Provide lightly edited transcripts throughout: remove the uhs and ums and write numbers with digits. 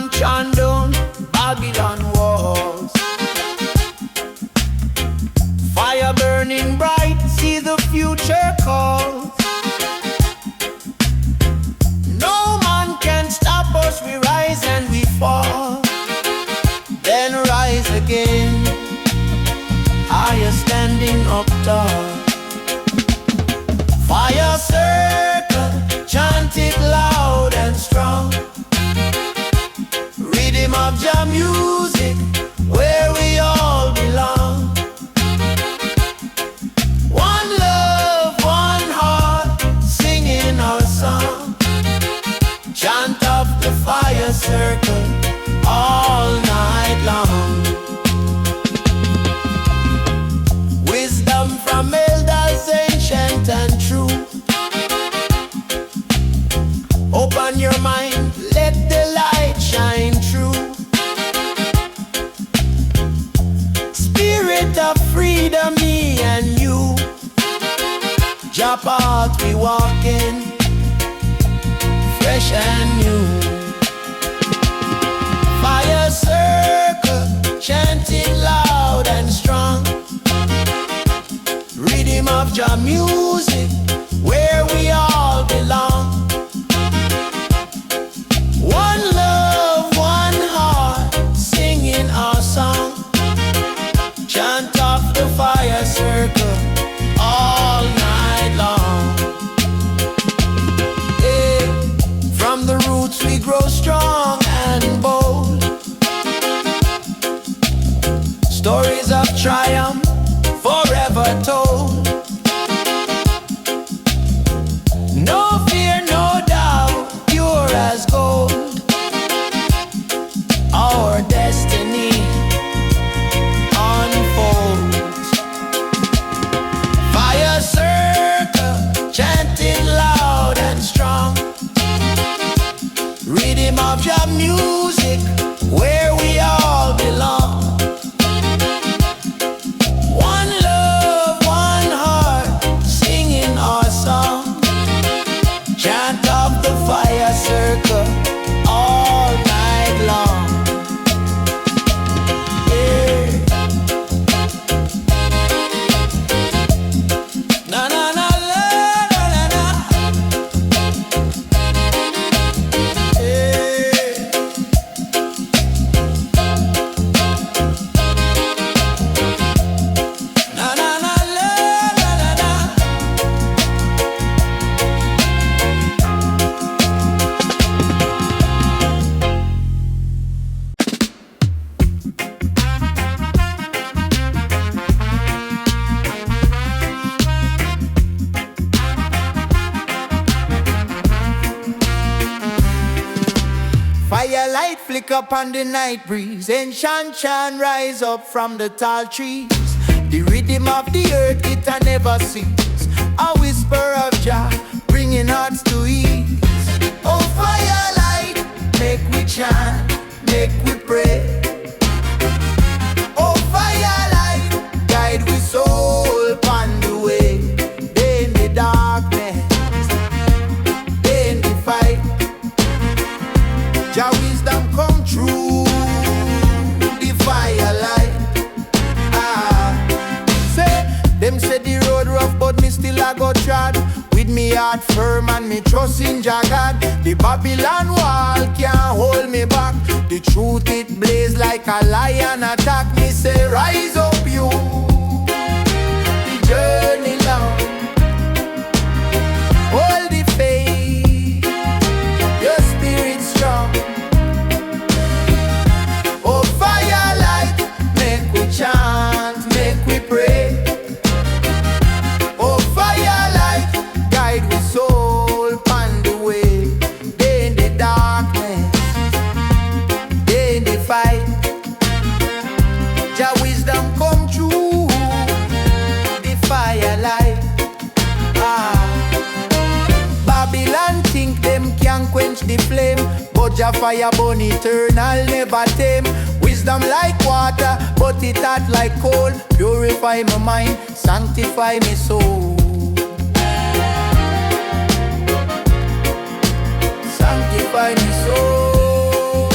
chant down Babylon walls. Fire burning bright, see the future calls. No man can stop us, we rise and we fall, then rise again, higher standing up tall. Fire circle, chant it loud and strong. Rhythm of Jah music, where we all belong. One love, one heart, singing our song. Chant of the fire circle all night long. Wisdom from elders ancient and true. Open your mind, let the light shine through. Spirit of freedom, me and you. Jah path we walking, fresh and new. Fire circle, chanting loud and strong. Rhythm of Jah music, where we all belong. One love, one heart, singing our song. Chant of the fire circle all night long. Hey, from the roots we grow strong and bold. Stories of triumph forever told. No fear, no doubt, pure as gold. Our destiny unfolds. Fire circle, chanting loud and strong. Rhythm of Jah music, where we all belong. One love, one heart, singing our song. Chant of the fire circle all night long. Yeah. Na na na la la la la. Yeah. Na na na la la la la. Firelight flicker upon the night breeze, and chant rise up from the tall trees. The rhythm of the earth, it a never cease. A whisper of Jah, bringing hearts to ease. Oh firelight, make we chant, make we pray. Oh firelight, guide we soul upon the way. In the darkness, in the fight, Jah wisdom come true, the firelight. Them say the road rough, but me still a go trod. With me heart firm and me trust in Jah God. The Babylon wall can't hold me back. The truth it blaze like a lion attack. Me say rise up you, the journey long. Hold the faith, your spirit strong. Oh firelight, make we chant, make we pray. Oh firelight, guide we soul upon the way. They in the darkness, they in the fight. Jah wisdom come true, the firelight. Babylon think them can quench the flame, but Jah fire burn eternal, never tame. Wisdom like water, but it hot like coal. Purify my mind, sanctify my soul. Sanctify my soul.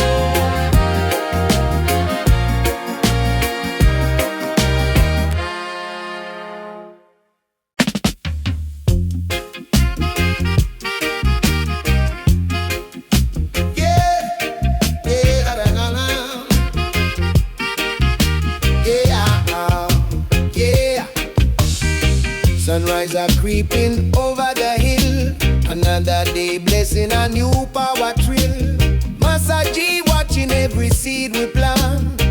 creeping over the hill. Another day blessing, a new power thrill. Massa G watching every seed we plant,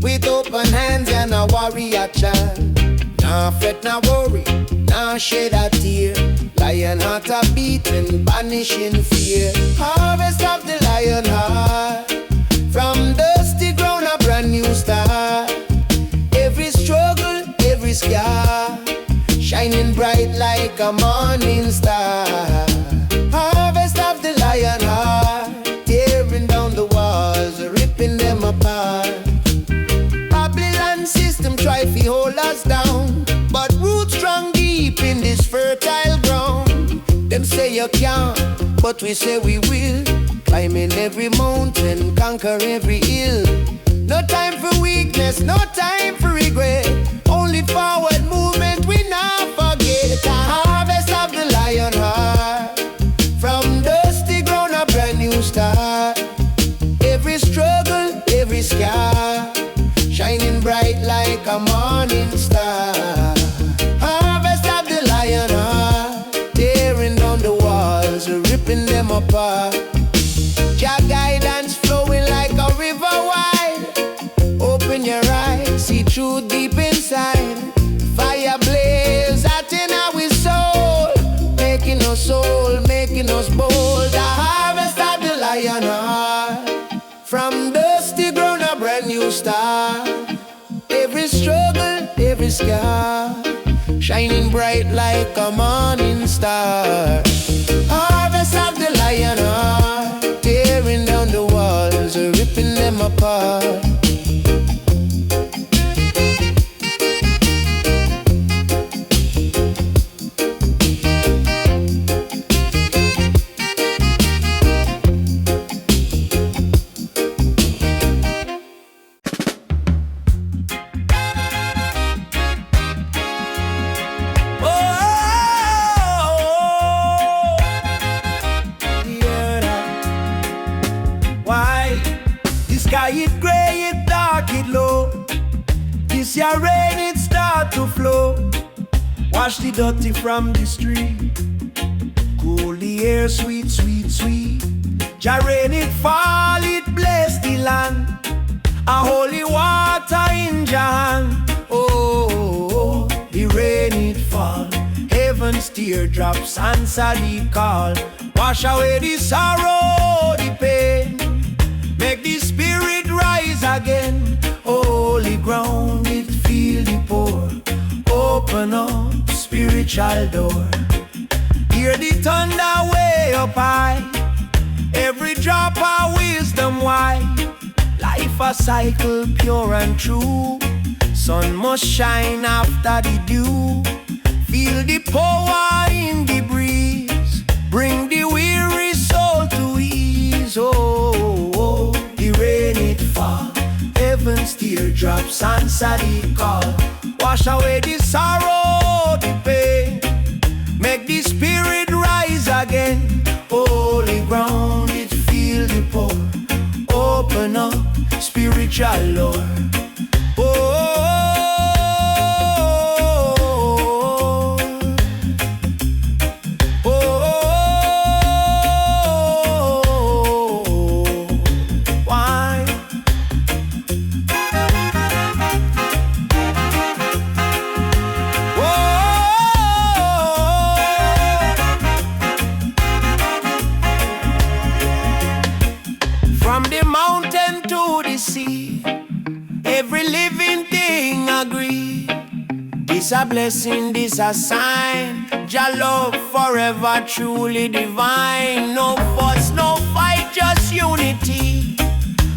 with open hands and a warrior chant. Nah fret, nah worry, nah shed a tear. Lion heart a beating, banishing fear. Harvest of the lion heart, from dusty ground a brand new start. Every struggle, every scar, shining bright like a morning star. Harvest of the lion heart, tearing down the walls, ripping them apart. Babylon system try to hold us down, but roots strong deep in this fertile ground. Them say you can't, but we say we will. Climbing every mountain, conquer every hill. No time for weakness, no time for regret. Only forward movement, we not forget. The harvest of the lion heart, from dusty ground a brand new start. Every struggle, every scar, shining bright like a morning star. Harvest of the lion heart, tearing down the walls, ripping them apart. Jah guidance flowing like a river wide. Open your eyes, see truth deep inside. Fire blaze out in our soul, making us soul, making us bold. The harvest of the lion heart, from dusty ground a brand new star. Every struggle, every scar, shining bright like a morning star. Harvest of the lion heart, tearing down the walls, ripping them apart. It gray, it dark, it low. This year rain, it start to flow. Wash the dirty from the street, cool the air, sweet, sweet, sweet. Jah rain, it fall, it bless the land. A holy water in Jah hand. Oh, the rain, it fall. Heaven's teardrops answer the call. Wash away the sorrow, the pain. Make the spirit rise again. Holy ground, it feel the pour. Open up spiritual door. Hear the thunder way up high. Every drop of wisdom wide. Life a cycle pure and true. Sun must shine after the dew. Feel the power in the breeze. Bring the weary soul to ease. Oh, the rain it fall. Heaven's teardrops answer the call. Wash away the sorrow, the pain. Make the spirit rise again. Holy ground, it feel the pour. Open up spiritual door. From the mountain to the sea, every living thing agree. This a blessing, this a sign. Jah love forever, truly divine. No fuss, no fight, just unity.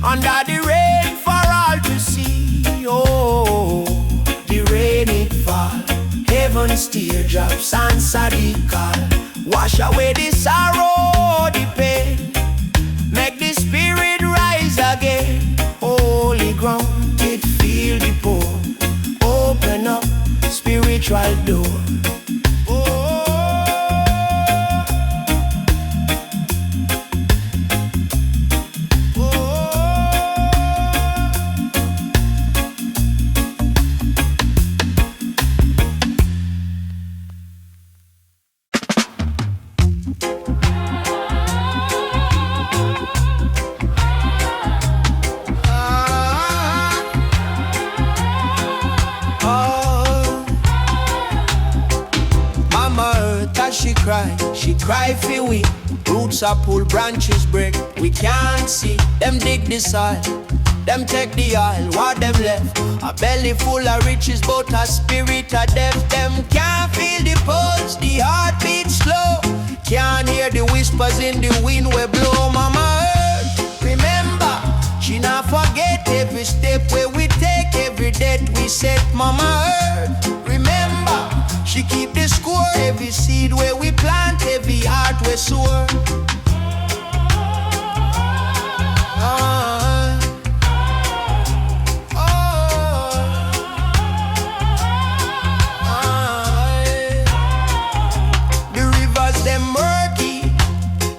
Under the rain for all to see. Oh, the rain it fall. Heaven's teardrops answer the call. Wash away the sorrow, the pain. Make the spirit rise again. Holy ground, it feel the pour. Open up spiritual door. she cry for we. Roots are pull, branches break, we can't see. Them dig the soil, them take the oil, what them left? A belly full of riches, but a spirit of death. Them can't feel the pulse, the heartbeat slow. Can't hear the whispers in the wind we blow. Mama Earth, remember, she not forget every step where we take, every debt we set. Mama Earth, remember, she keep the score, every seed where we plant, every heart we soar. The rivers them murky,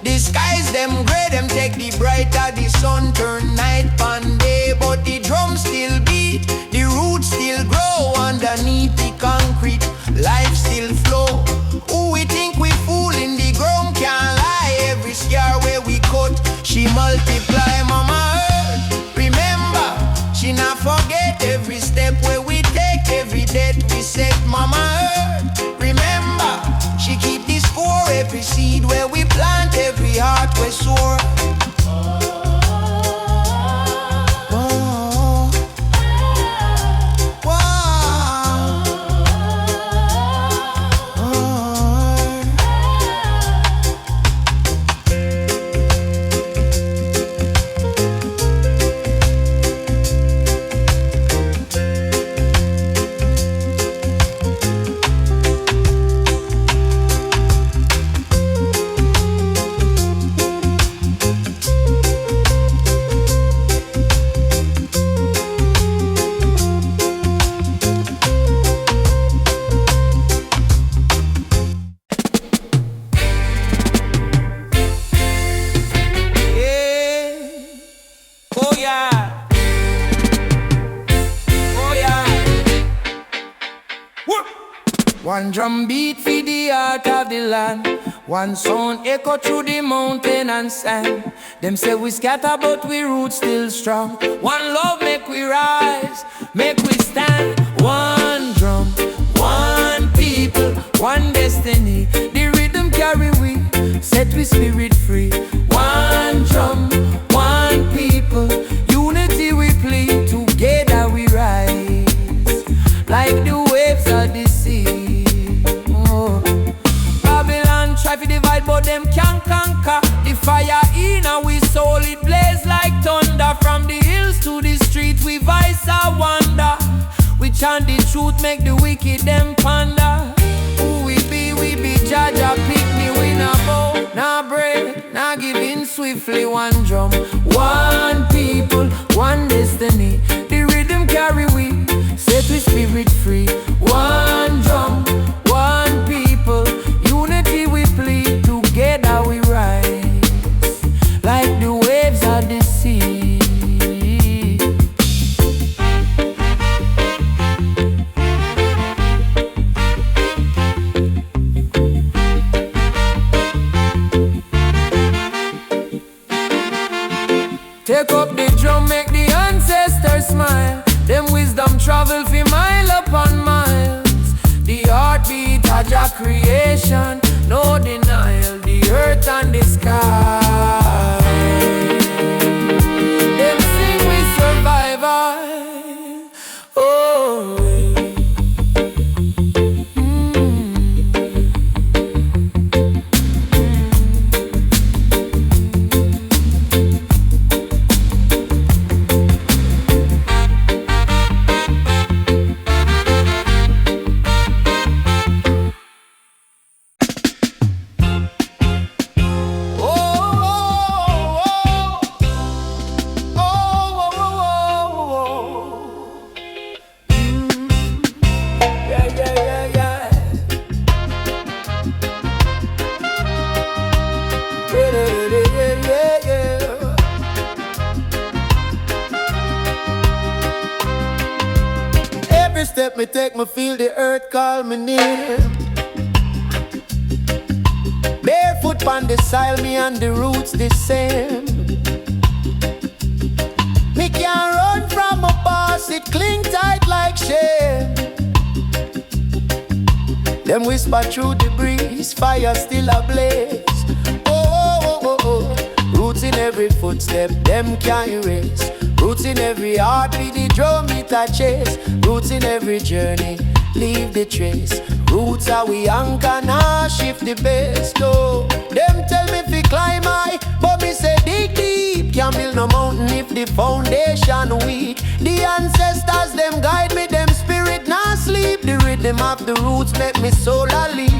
the skies them grey, them take the brighter, the sun turn night and day. But the drums still beat, the roots still grow underneath the concrete. Life still flow. Who we think we fool in the ground can't lie. Every scar where we cut, she multiply. Mama Earth, remember, she not forget every step where we take, every debt we set. Mama Earth, remember, she keep the score, every seed where we plant, every heart we soar. One drum beat for the heart of the land, one sound echo through the mountain and sand. Them say we scatter but we roots still strong. One love make we rise, make we stand. One drum, one people, one destiny. The rhythm carry we, set we spirit free. One drum, one people, unity we plead. Together we rise, like the waves of the sea. Try to divide but them can't conquer. The fire in and we soul it blaze like thunder. From the hills to the street we vice our wonder. We chant the truth, make the wicked them ponder. Who we be Jah Jah pick me, we nah bow, nah break, nah give in swiftly. One drum, one people, one destiny. The rhythm carry we, set we spirit free. One drum, one people, unity we plead. Together we rise, like the waves of the sea. Take up the drum, make the ancestors smile. Them wisdom travel for mile upon miles. The heartbeat of Jah creation, no denial, the earth and the sky. Them sing with survival. Oh, step me take, me feel the earth call me near. Barefoot on the soil, me and the roots the same. Me can't run from my boss, it cling tight like shame. Them whisper through the breeze, fire still ablaze. Roots in every footstep, them can't erase. Roots in every heartbeat, the drum it a chase. Roots in every journey, leave the trace. Roots are we anchor, now shift the base. No, them tell me fi climb high, but me say dig deep. Can't build no mountain if the foundation weak. The ancestors them guide me, them spirit not sleep. The rhythm of the roots make me soul a leap.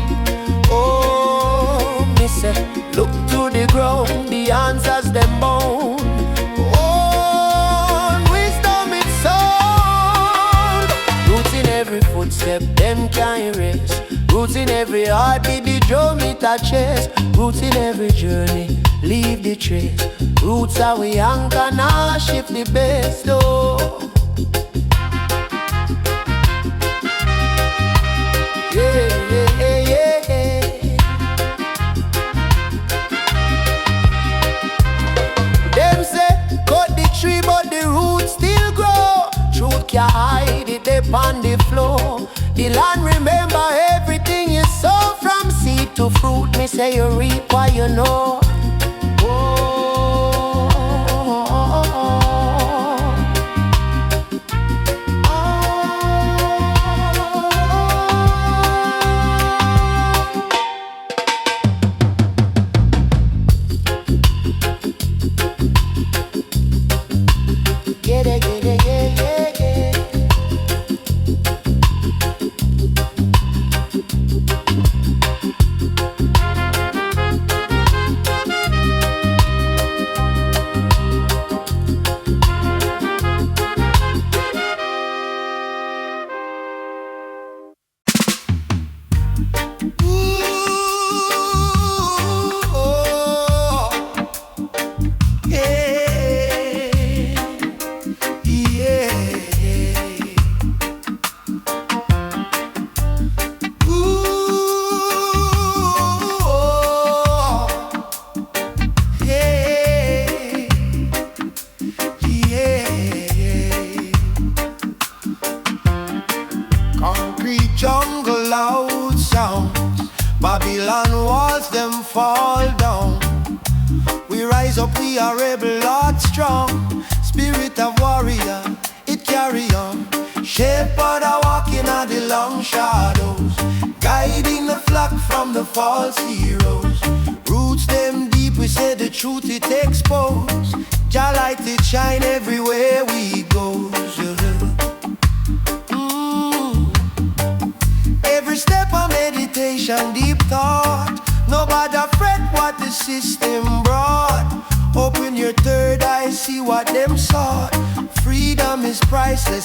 Oh, me say look to the ground, the answers them bound. Oh, wisdom it's sound. Roots in every footstep, them can't erase. Roots in every heartbeat, the drum it a chase. Roots in every journey, leave the trace. Roots are we anchor, now shift the base. Oh. Them say cut the tree but the roots still grow. Truth can't hide it, they on the floor. The land remember everything you sow, from seed to fruit. Me say you reap what you know.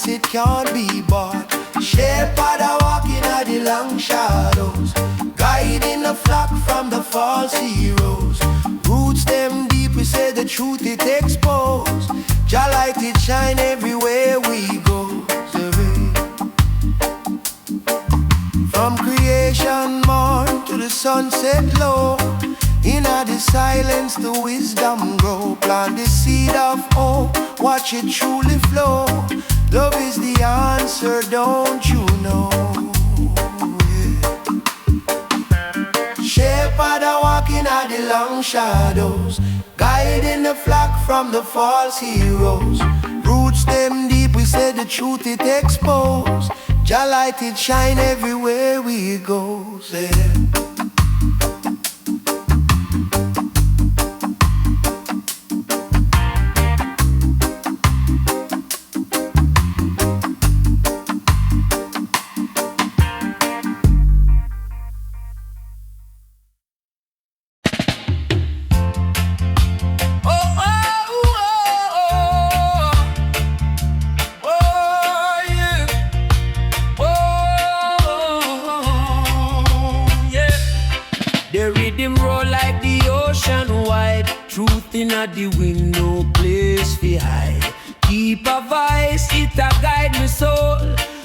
It can't be bought. Shepherd a walking at the long shadows, guiding the flock from the false heroes. Roots them deep, we say the truth it exposed. Jah light it shine everywhere we go. From creation morn to the sunset low, in the silence the wisdom grow. Plant the seed of hope, watch it truly flow. Love is the answer, don't you know? Yeah. Shepherd are walking at the long shadows, guiding the flock from the false heroes. Roots them deep, we say the truth it exposed. Jah light it shine everywhere we go. Yeah. At the window, place fi hide. Keep a vice, it a guide me soul.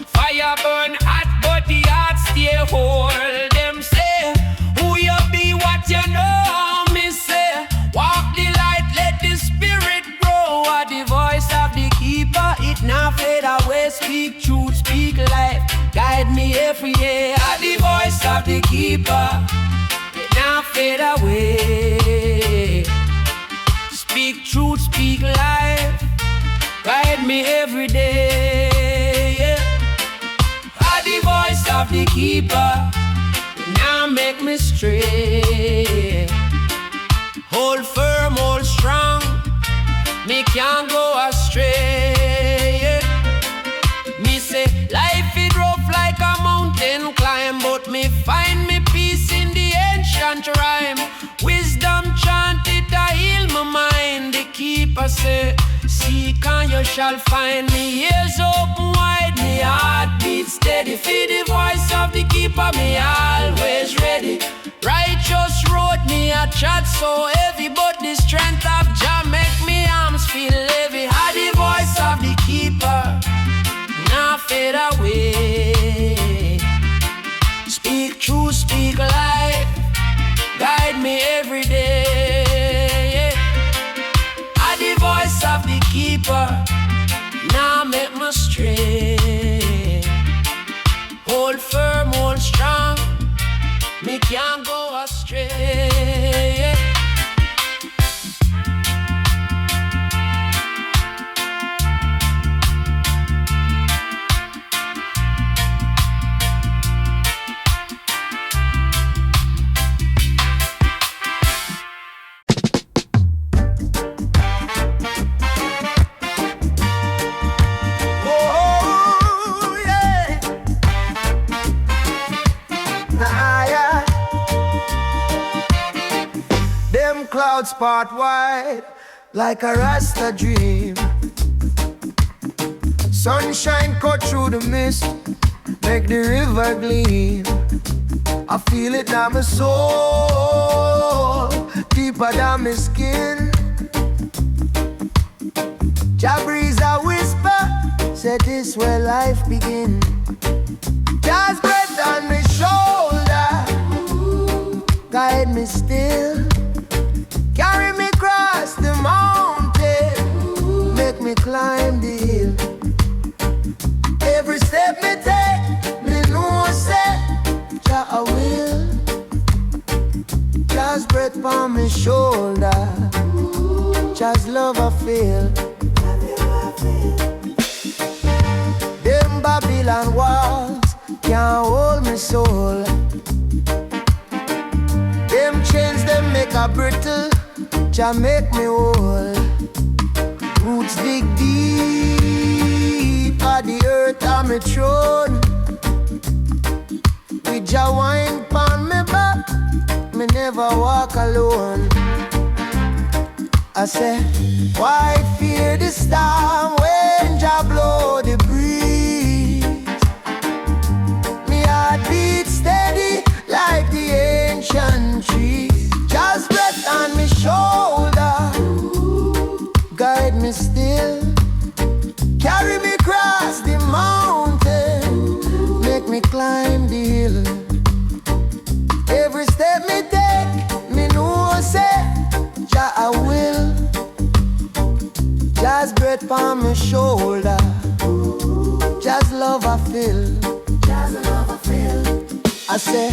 Fire burn hot, but the heart stay whole. Them say, who you be, what you know. Me say, walk the light, let the spirit grow. At the voice of the keeper, it not fade away. Speak truth, speak life, guide me every year. Are the voice of the keeper, now fade away. Speak truth, speak life, guide me every day. Are the voice of the keeper, now make me straight. Hold firm, hold strong, me can't go astray. Me say life is rough like a mountain climb, but me find me peace in the ancient rhyme. Wisdom chant it a heal my mind. The keeper say, seek and you shall find. Me ears open wide, me heart beat steady. For the voice of the keeper, me always ready. Righteous road, me a chat so heavy, but the strength of Jah make me arms feel heavy. Had the voice of the keeper, now fade away. Speak truth, speak life, guide me every day. Had the voice of the keeper, now make me straight. Hold firm, hold strong, me can't go astray. Oh, yeah. Ah, yeah. Them clouds part wide like a Rasta dream. Sunshine cut through the mist, make the river gleam. I feel it in my soul, deeper than my skin. Jah breeze a whisper, say this where life begin. Jah's breath on my shoulder, guide me still. Carry me across the mountain, make me climb the hill. Every step me take, me know say Jah I will. Jah's breath on my shoulder, Jah's love I feel. Them Babylon walls can't hold me soul. Them chains them make a brittle, Jah make me whole. Roots dig deep at the earth on me throne. With Jah wine pon me back, me never walk alone. I say, why fear the storm when Jah blow the breeze? Me heart beat steady like the ancient trees. Jah's breath on me shoulder, guide me still. Carry me across the mountain, make me climb the hill. Every step me take, me know say Jah I will. Jah's breath on my shoulder, Jah's love I feel. Jah's love I feel. I say,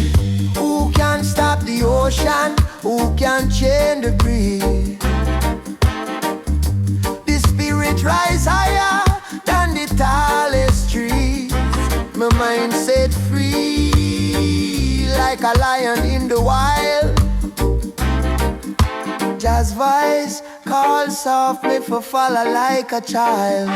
who can stop the ocean? Who can change the breeze? The spirit rise higher than the tallest trees. My mind set free like a lion in the wild. Jah's voice calls softly for follow like a child.